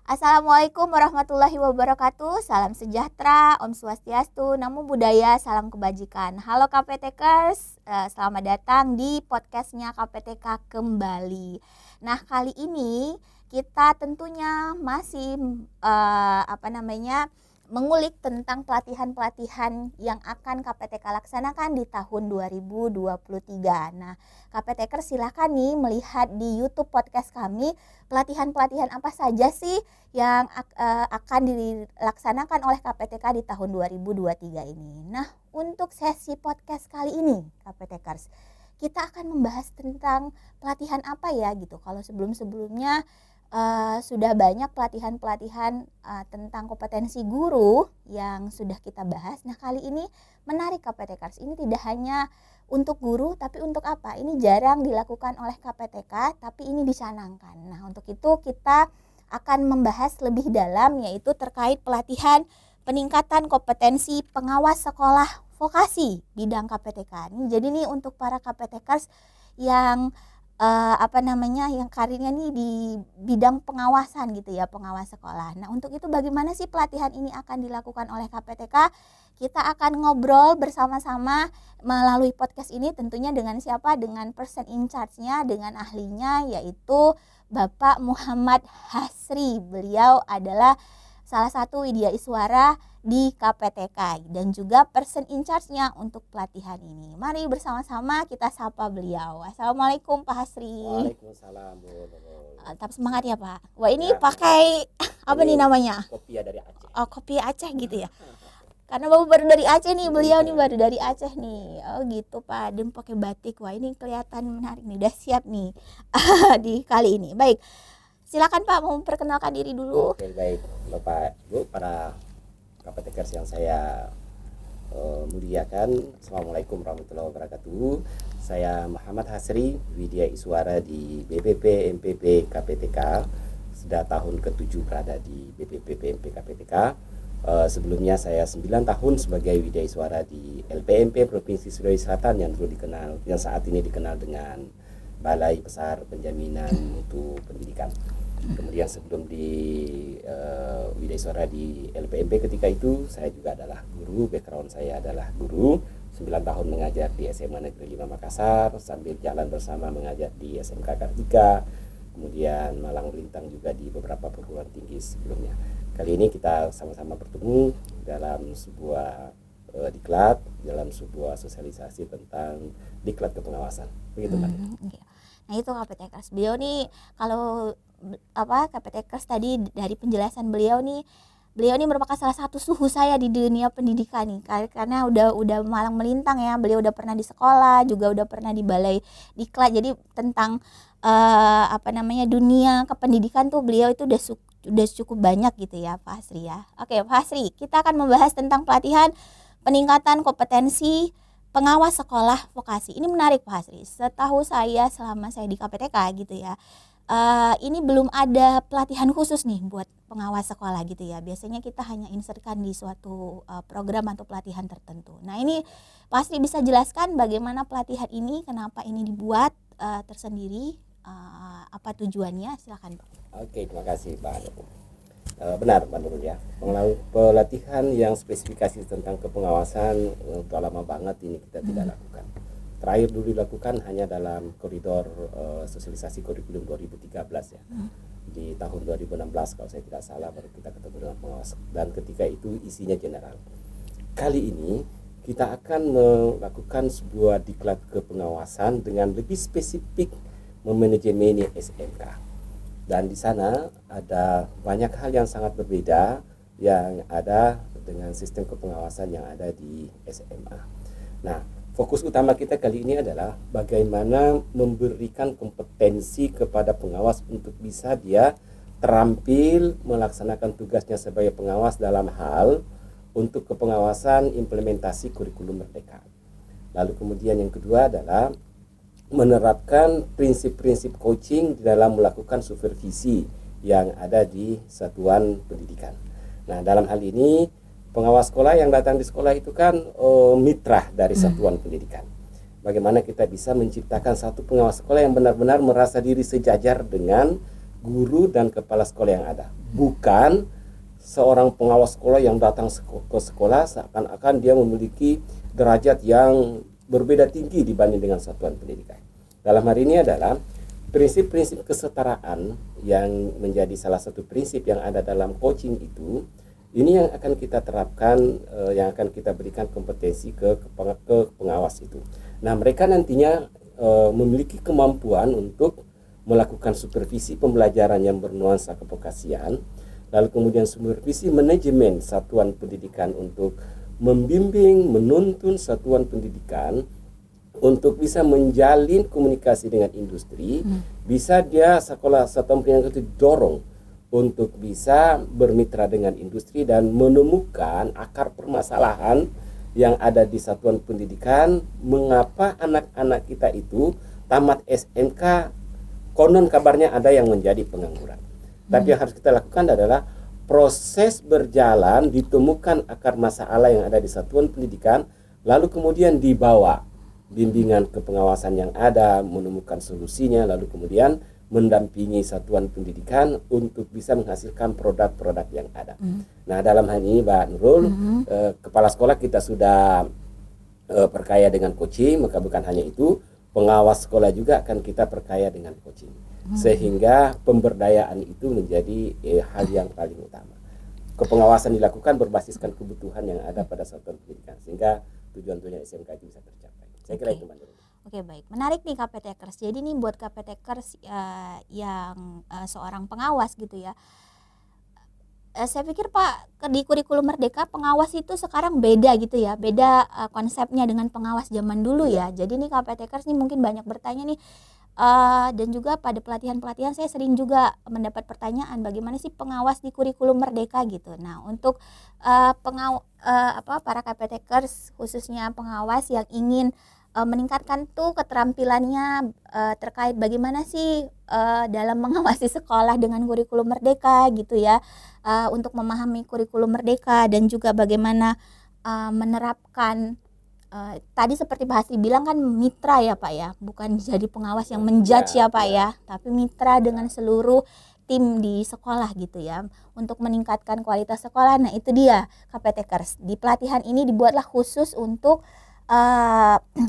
Assalamualaikum warahmatullahi wabarakatuh. Salam sejahtera, Om Swastiastu, Namo Buddhaya, salam kebajikan. Halo KPTkers, selamat datang di podcastnya KPTK kembali. Nah, kali ini kita tentunya masih mengulik tentang pelatihan-pelatihan yang akan KPTK laksanakan di tahun 2023. Nah, KPTker silakan nih melihat di YouTube podcast kami pelatihan-pelatihan apa saja sih yang akan dilaksanakan oleh KPTK di tahun 2023 ini. Nah, untuk sesi podcast kali ini KPTkers, kita akan membahas tentang pelatihan apa ya gitu. Kalau sebelum-sebelumnya sudah banyak pelatihan-pelatihan tentang kompetensi guru yang sudah kita bahas. Nah, kali ini menarik KPTkers. Ini tidak hanya untuk guru, tapi untuk apa? Ini jarang dilakukan oleh KPTK, tapi ini dicanangkan. Nah, untuk itu kita akan membahas lebih dalam, yaitu terkait pelatihan peningkatan kompetensi pengawas sekolah vokasi bidang KPTK. Jadi nih untuk para KPTkers yang yang karirnya nih di bidang pengawasan gitu ya, pengawas sekolah. Nah, untuk itu bagaimana sih pelatihan ini akan dilakukan oleh KPTK? Kita akan ngobrol bersama-sama melalui podcast ini tentunya dengan siapa? Dengan person in charge-nya, dengan ahlinya, yaitu Bapak Muhammad Hasri. Beliau adalah salah satu widya iswara di KPTK dan juga person in charge-nya untuk pelatihan ini. Mari bersama-sama kita sapa beliau. Assalamualaikum Pak Hasri. Waalaikumsalam. Tetap semangat ya Pak. Wah, ini Ya, pakai apa ini nih namanya? kopiah dari Aceh. Oh, kopi Aceh gitu ya. Karena Bapak baru dari Aceh nih, beliau nih baru dari Aceh nih. Oh gitu Pak, dan pakai batik. Wah, ini kelihatan menarik nih, udah siap nih di kali ini. Baik, silakan Pak, mau memperkenalkan diri dulu. Oke, baik Bapak Ibu, para KPTkers yang saya muliakan. Assalamualaikum warahmatullahi wabarakatuh. Saya Muhammad Hasri, widya iswara di BPP MPP KPTK. Sudah tahun ke-7 berada di BPP PMP KPTK. Sebelumnya saya 9 tahun sebagai widya iswara di LPMP Provinsi Sulawesi Selatan yang saat ini dikenal dengan Balai Besar Penjaminan Mutu Pendidikan. Kemudian sebelum di widya iswara di LPMP ketika itu saya juga adalah guru. Background saya adalah guru, 9 tahun mengajar di SMA Negeri 5 Makassar, sambil jalan bersama mengajar di SMK Kartika, kemudian malang melintang juga di beberapa perguruan tinggi sebelumnya. Kali ini kita sama-sama bertemu dalam sebuah diklat, dalam sebuah sosialisasi tentang diklat kepengawasan. Begitu Mbak. Nah, itu KPTkers. Beliau nih kalau KPTkers tadi dari penjelasan beliau nih merupakan salah satu suhu saya di dunia pendidikan nih, karena udah malang melintang ya. Beliau udah pernah di sekolah, juga udah pernah di balai diklat. Jadi tentang dunia kependidikan tuh beliau itu udah cukup banyak gitu ya Pak Hasri ya. Oke Pak Hasri, kita akan membahas tentang pelatihan peningkatan kompetensi pengawas sekolah vokasi. Ini menarik Pak Hasri. Setahu saya selama saya di KPTK gitu ya, ini belum ada pelatihan khusus nih buat pengawas sekolah gitu ya. Biasanya kita hanya insertkan di suatu program atau pelatihan tertentu. Nah, ini Pak Hasri bisa jelaskan bagaimana pelatihan ini, kenapa ini dibuat tersendiri, apa tujuannya? Silakan Pak. Oke, terima kasih Pak. Benar Pak Nurul ya. Pelatihan yang spesifikasi tentang kepengawasan untuk lama banget ini kita tidak lakukan. Terakhir dulu dilakukan hanya dalam koridor sosialisasi kurikulum 2013 ya. Di tahun 2016 kalau saya tidak salah baru kita ketemu dengan pengawas, dan ketika itu isinya general. Kali ini kita akan melakukan sebuah diklat kepengawasan dengan lebih spesifik memanajemeni SMK. Dan di sana ada banyak hal yang sangat berbeda yang ada dengan sistem kepengawasan yang ada di SMA. Nah, fokus utama kita kali ini adalah bagaimana memberikan kompetensi kepada pengawas untuk bisa dia terampil melaksanakan tugasnya sebagai pengawas dalam hal untuk kepengawasan implementasi kurikulum Merdeka. Lalu kemudian yang kedua adalah menerapkan prinsip-prinsip coaching di dalam melakukan supervisi yang ada di satuan pendidikan. Nah, dalam hal ini pengawas sekolah yang datang di sekolah itu kan mitra dari satuan pendidikan. Bagaimana kita bisa menciptakan satu pengawas sekolah yang benar-benar merasa diri sejajar dengan guru dan kepala sekolah yang ada, bukan seorang pengawas sekolah yang datang ke sekolah seakan-akan dia memiliki derajat yang berbeda tinggi dibanding dengan satuan pendidikan. Dalam hal ini adalah prinsip-prinsip kesetaraan yang menjadi salah satu prinsip yang ada dalam coaching itu. Ini yang akan kita terapkan, yang akan kita berikan kompetensi ke pengawas itu. Nah, mereka nantinya memiliki kemampuan untuk melakukan supervisi pembelajaran yang bernuansa kevokasian, lalu kemudian supervisi manajemen satuan pendidikan untuk membimbing, menuntun satuan pendidikan untuk bisa menjalin komunikasi dengan industri, bisa dia satuan pendidikan itu dorong untuk bisa bermitra dengan industri dan menemukan akar permasalahan yang ada di satuan pendidikan, mengapa anak-anak kita itu tamat SMK konon kabarnya ada yang menjadi pengangguran. Tapi yang harus kita lakukan adalah proses berjalan, ditemukan akar masalah yang ada di satuan pendidikan, lalu kemudian dibawa bimbingan kepengawasan yang ada, menemukan solusinya, lalu kemudian mendampingi satuan pendidikan untuk bisa menghasilkan produk-produk yang ada. Nah, dalam hal ini Mbak Nurul, kepala sekolah kita sudah perkaya dengan coaching, maka bukan hanya itu, pengawas sekolah juga akan kita perkaya dengan coaching, sehingga pemberdayaan itu menjadi hal yang paling utama. Kepengawasan dilakukan berbasiskan kebutuhan yang ada pada satuan pendidikan, sehingga tujuan-tujuan SMK itu bisa tercapai. Saya kira itu Mbak Nurul. Oke, baik. Menarik nih KPTekers. Jadi nih buat KPTekers yang seorang pengawas gitu ya. Saya pikir Pak, di kurikulum Merdeka pengawas itu sekarang beda gitu ya. Beda konsepnya dengan pengawas zaman dulu ya. Jadi nih KPTekers nih mungkin banyak bertanya nih. Dan juga pada pelatihan-pelatihan saya sering juga mendapat pertanyaan bagaimana sih pengawas di kurikulum Merdeka gitu. Nah, untuk para KPTekers khususnya pengawas yang ingin meningkatkan tuh keterampilannya terkait bagaimana sih dalam mengawasi sekolah dengan kurikulum Merdeka gitu ya, untuk memahami kurikulum Merdeka dan juga bagaimana menerapkan tadi seperti Pak Hasri bilang kan mitra ya Pak ya, bukan jadi pengawas yang menjudge ya Pak ya, tapi mitra dengan seluruh tim di sekolah gitu ya, untuk meningkatkan kualitas sekolah. Nah itu dia KPTekers, di pelatihan ini dibuatlah khusus untuk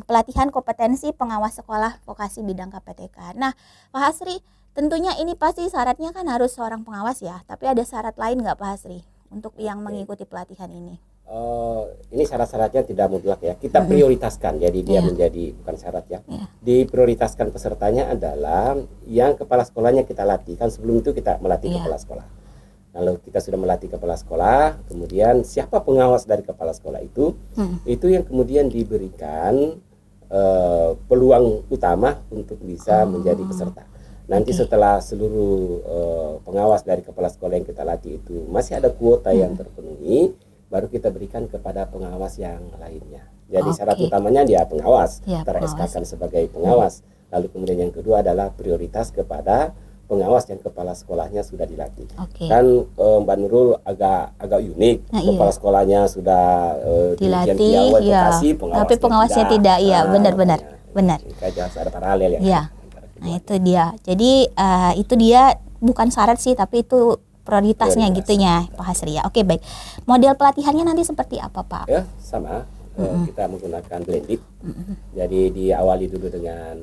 pelatihan kompetensi pengawas sekolah vokasi bidang KPTK. Nah Pak Hasri, tentunya ini pasti syaratnya kan harus seorang pengawas ya, tapi ada syarat lain nggak Pak Hasri untuk yang mengikuti pelatihan ini? Ini syarat-syaratnya tidak mutlak ya, kita prioritaskan, jadi dia menjadi bukan syarat ya. Diprioritaskan pesertanya adalah yang kepala sekolahnya kita latih, kan sebelum itu kita melatih kepala sekolah. Lalu kita sudah melatih kepala sekolah, kemudian siapa pengawas dari kepala sekolah itu yang kemudian diberikan peluang utama untuk bisa menjadi peserta. Nanti setelah seluruh pengawas dari kepala sekolah yang kita latih itu masih ada kuota yang terpenuhi, baru kita berikan kepada pengawas yang lainnya. Jadi syarat utamanya dia pengawas, ter-SK-kan sebagai pengawas. Lalu kemudian yang kedua adalah prioritas kepada pengawas yang kepala sekolahnya sudah dilatih. Kan Mbak Nurul agak unik, kepala sekolahnya sudah dilatih, tapi pengawasnya tidak. Iya, benar. Harus ada paralel ya. Nah itu dia. Jadi itu dia bukan syarat sih, tapi itu prioritasnya gitunya Pak Hasri ya. Oke, baik. Model pelatihannya nanti seperti apa Pak? Ya sama. Kita menggunakan blended. Jadi diawali dulu dengan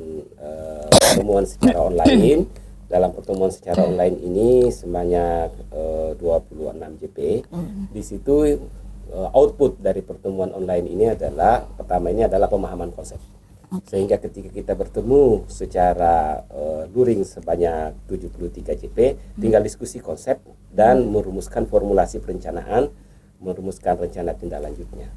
pertemuan secara online. Dalam pertemuan secara online ini sebanyak 26 JP. Di situ output dari pertemuan online ini adalah, pertama ini adalah pemahaman konsep. Sehingga ketika kita bertemu secara luring sebanyak 73 JP, tinggal diskusi konsep dan merumuskan formulasi perencanaan, merumuskan rencana tindak lanjutnya.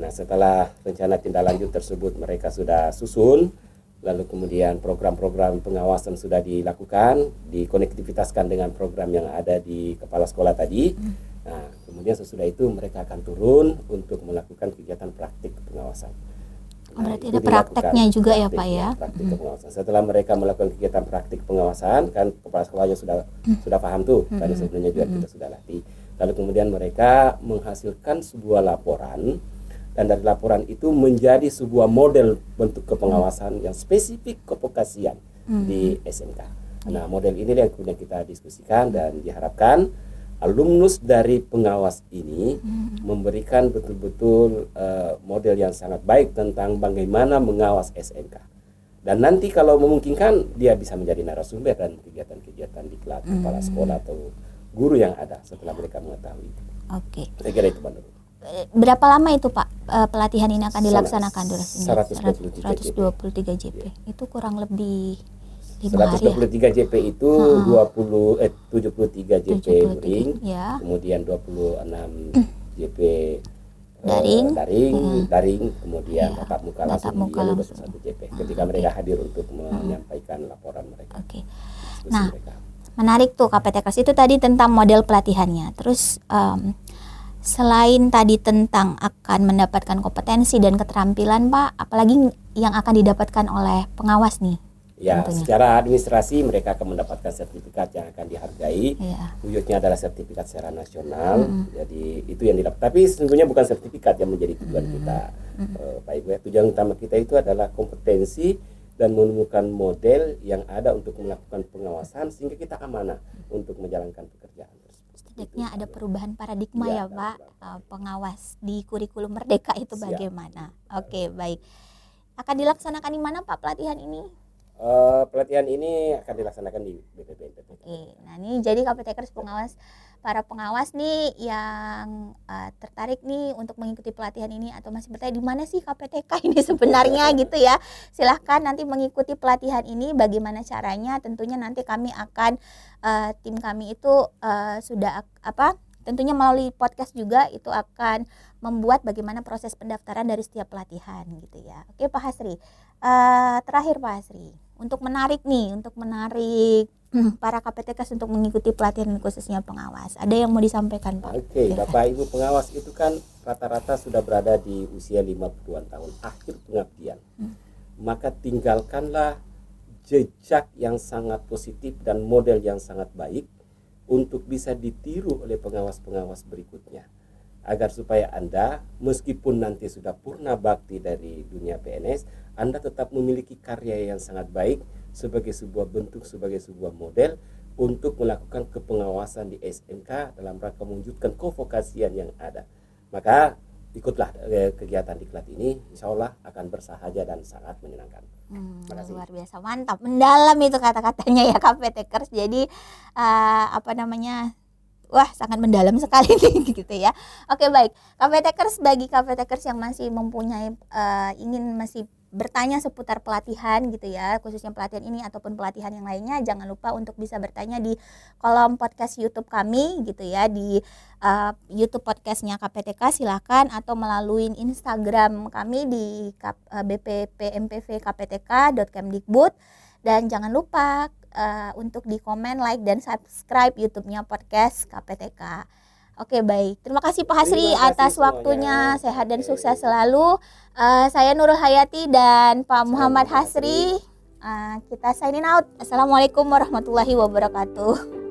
Nah setelah rencana tindak lanjut tersebut mereka sudah susun, lalu kemudian program-program pengawasan sudah dilakukan, dikonektivitaskan dengan program yang ada di kepala sekolah tadi. Nah kemudian sesudah itu mereka akan turun untuk melakukan kegiatan praktik pengawasan. Berarti ada prakteknya juga ya Pak ya? Praktik pengawasan. Setelah mereka melakukan kegiatan praktik pengawasan, kan kepala sekolahnya sudah paham tuh, tadi sebelumnya juga kita sudah latih. Lalu kemudian mereka menghasilkan sebuah laporan, dan dari laporan itu menjadi sebuah model bentuk kepengawasan yang spesifik kevokasian di SMK. Nah, model ini yang kemudian kita diskusikan dan diharapkan alumnus dari pengawas ini memberikan betul-betul model yang sangat baik tentang bagaimana mengawas SMK. Dan nanti kalau memungkinkan dia bisa menjadi narasumber dan kegiatan-kegiatan di kepala sekolah atau guru yang ada setelah mereka mengetahui. Oke. Saya kira itu, Mbak Nurul. Berapa lama itu Pak pelatihan ini akan dilaksanakan durasinya? 123 JP. Itu kurang lebih 5 hari. 123 JP itu 73 JP luring, ya. Kemudian 26 JP daring, kemudian ya, tatap muka langsung 21 JP ketika mereka hadir untuk menyampaikan laporan mereka. Oke. Nah, menarik tuh KPTKers itu tadi tentang model pelatihannya. Terus selain tadi tentang akan mendapatkan kompetensi dan keterampilan Pak, apalagi yang akan didapatkan oleh pengawas nih? Ya, tentunya. Secara administrasi mereka akan mendapatkan sertifikat yang akan dihargai. Wujudnya adalah sertifikat secara nasional. Jadi itu yang didapat. Tapi sesungguhnya bukan sertifikat yang menjadi tujuan kita, Pak Ibu. Tujuan utama kita itu adalah kompetensi dan menemukan model yang ada untuk melakukan pengawasan sehingga kita amanah untuk menjalankan pekerjaan tersebut. Setidaknya ada perubahan paradigma ya Pak, pengawas di kurikulum Merdeka itu bagaimana? Oke, baik. Akan dilaksanakan di mana Pak pelatihan ini? Pelatihan ini akan dilaksanakan di BPPN. Oke, nah ini jadi KPTKers para pengawas nih yang tertarik nih untuk mengikuti pelatihan ini atau masih bertanya di mana sih KPTK ini sebenarnya gitu ya. Silahkan nanti mengikuti pelatihan ini. Bagaimana caranya? Tentunya nanti kami akan tim kami itu sudah tentunya melalui podcast juga itu akan membuat bagaimana proses pendaftaran dari setiap pelatihan gitu ya. Oke Pak Hasri, terakhir Pak Hasri, untuk menarik para KPTKers untuk mengikuti pelatihan khususnya pengawas, ada yang mau disampaikan Pak? Oke, Bapak Ibu pengawas itu kan rata-rata sudah berada di usia 50-an tahun, akhir pengabdian. Maka tinggalkanlah jejak yang sangat positif dan model yang sangat baik untuk bisa ditiru oleh pengawas-pengawas berikutnya, agar supaya Anda meskipun nanti sudah purna bakti dari dunia PNS, Anda tetap memiliki karya yang sangat baik sebagai sebuah bentuk, sebagai sebuah model untuk melakukan kepengawasan di SMK dalam rangka mewujudkan kevokasian yang ada. Maka ikutlah kegiatan diklat ini, insya Allah akan bersahaja dan sangat menyenangkan. Luar biasa, mantap, mendalam itu kata-katanya ya KPTKers. Jadi wah sangat mendalam sekali nih gitu ya. Oke baik, KPTKers, bagi KPTKers yang masih mempunyai ingin masih bertanya seputar pelatihan gitu ya, khususnya pelatihan ini ataupun pelatihan yang lainnya, jangan lupa untuk bisa bertanya di kolom podcast YouTube kami gitu ya, di YouTube podcastnya KPTK silakan, atau melalui Instagram kami di bppmpvkptk.kemdikbud. Dan jangan lupa untuk di komen, like, dan subscribe YouTube-nya podcast KPTK. Oke baik, terima kasih Pak Hasri atas waktunya, sehat dan sukses selalu. Saya Nurul Hayati dan Pak Muhammad Hasri, kita signing out. Assalamualaikum warahmatullahi wabarakatuh.